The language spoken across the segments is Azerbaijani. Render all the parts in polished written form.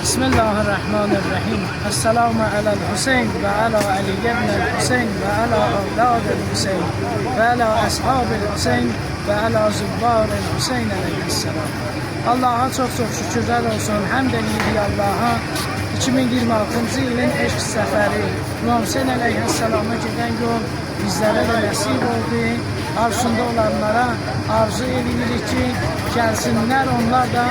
Bismillahirrahmanirrahim. Esselamu alel Hüseyin ve ala Ali ibn Hüseyin ve ala avladil Hüseyin ve ala ashabil Hüseyin ve ala zübbaril Hüseyin aleyhisselam. Allah'a çok şükürler olsun. Həmd edirik Allah'a. 2026-cı ilin eşq səfəri İmam Hüseyin aleyhisselama gedən yol bizlərə də nəsib oldu. Arzusunda olanlara arzu edirik ki, gəlsinlər, onlar da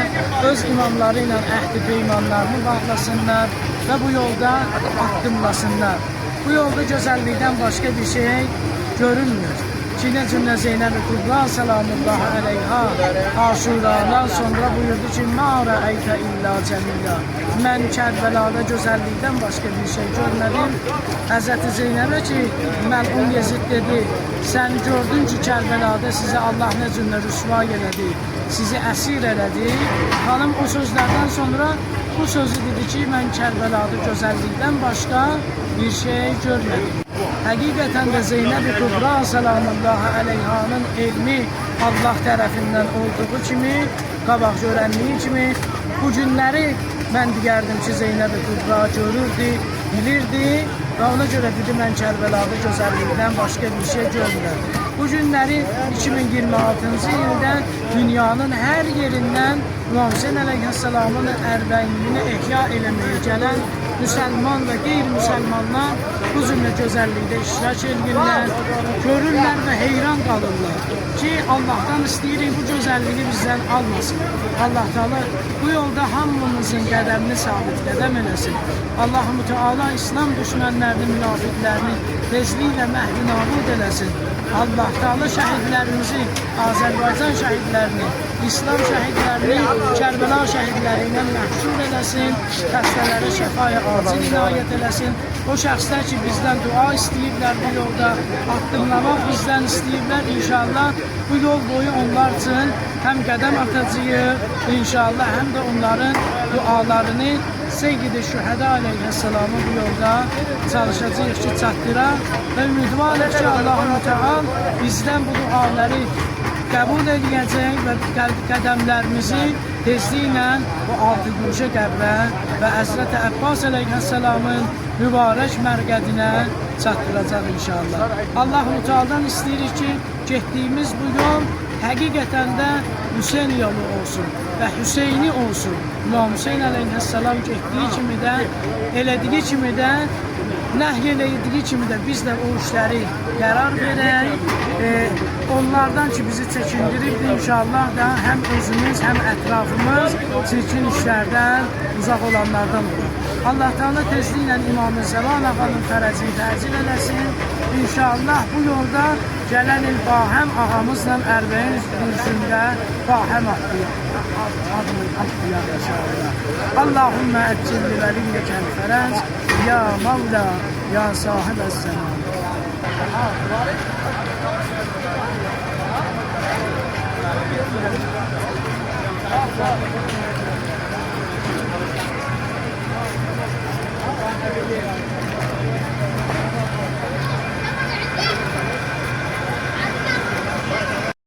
öz imamları ilə əhd-i peymanlarını bağlasınlar və bu yolda addımlasınlar. Bu yolda gözəllikdən başqa bir şey görünmür. Cine cümle Zeynep-i Kubra selamullahi aleyha Aşuradan sonra buyurdu ki مَا رَأَيْتَ اِلَّا جَمِيلًا Mən Kərbəlada gözəllikdən başqa bir şey görmədim. Həzrəti Zeynəbə ki, Məlun Yezid dedi, sən gördün ki, Kərbəlada sizi Allah nə cümlə rüsva elədi, sizi əsir elədi. Xanım o sözlərdən sonra bu sözü dedi ki, mən Kərbəlada gözəllikdən başqa bir şey görmədim. Həqiqətən də Zeynəb-i Kubra selamullahi aleyhanın elmi Allah tərəfindən olduğu kimi, qabaq görənliyi kimi bu günləri mən deyərdim ki, Zeynəb-i Kubra görürdü, bilirdi və ona görə dedi, mən Kərbəlada gözəllikdən başqa bir şey görmürəm. Bu günləri 2026-cı ildə dünyanın hər yerindən İmam Hüseyin aleyhisselamın ərbəyinini ehya eləməyə gələn müsəlman və qeyri-müsəlmanlar bu cümlə gözəllikdə iştirak edirlər, görürlər və heyran qalırlar ki, Allah'tan istəyirik bu gözəlliyi bizdən almasın. Allah Teala bu yolda hamımızın qədəmini sabit qədəm eləsin. Allah-u Teala İslam düşmənlərini, münafiqlərini tezliklə məhv nabud eləsin. Allah Teala şəhidlərimizi, Azərbaycan şəhidlərini, İslam şəhidlərini, Kərbəla şəhidləri ilə məhşur eləsin, xəstələrə şəfaya acil inayət eləsin. O şəxslər ki, bizdən dua istəyiblər bu yolda, addımlamaq bizdən istəyiblər. İnşallah bu yol boyu onlar üçün həm qədəm atacağıq, inşallah həm də onların dualarını Seyyid-i Şühədə aleyhisselamı bu yolda çalışacağıq ki, çatdıraq və ümidvarıq ki, Allah-u Teala bizdən bu duaları qəbul edəcək və qədəmlərimizi tezliklə bu altı güşə qəbrə və Həzrət Əbbas aleyhisselamın mübarək mərqədinə çatdıracaq inşallah. Allah-u Teala'dan istəyirik ki, getdiyimiz bu yol həqiqətən də Hüseyin yolu olsun və Hüseyni olsun. İmam Hüseyin aleyhisselam getdiyi kimi də, elədiyi kimi də, nəhy elədiyi kimi də biz də o işləri qərar verək. Onlardan ki, bizi çəkindirib inşallah da həm özümüz, həm ətrafımız çirkin işlərdən uzaq olanlardan olur. Allah Teala tezliklə İmam-ı Zəvan ağanın fərəcini təcil eləsin. İnşallah bu yolda gələn il Bahəm ağamızla Ərbəyin üstündə Bahəm atlayaq inşallah. Allahümmə əccilli vəliyyəkəl fərəc, ya Mavla, ya sahib əs-səlam. Allah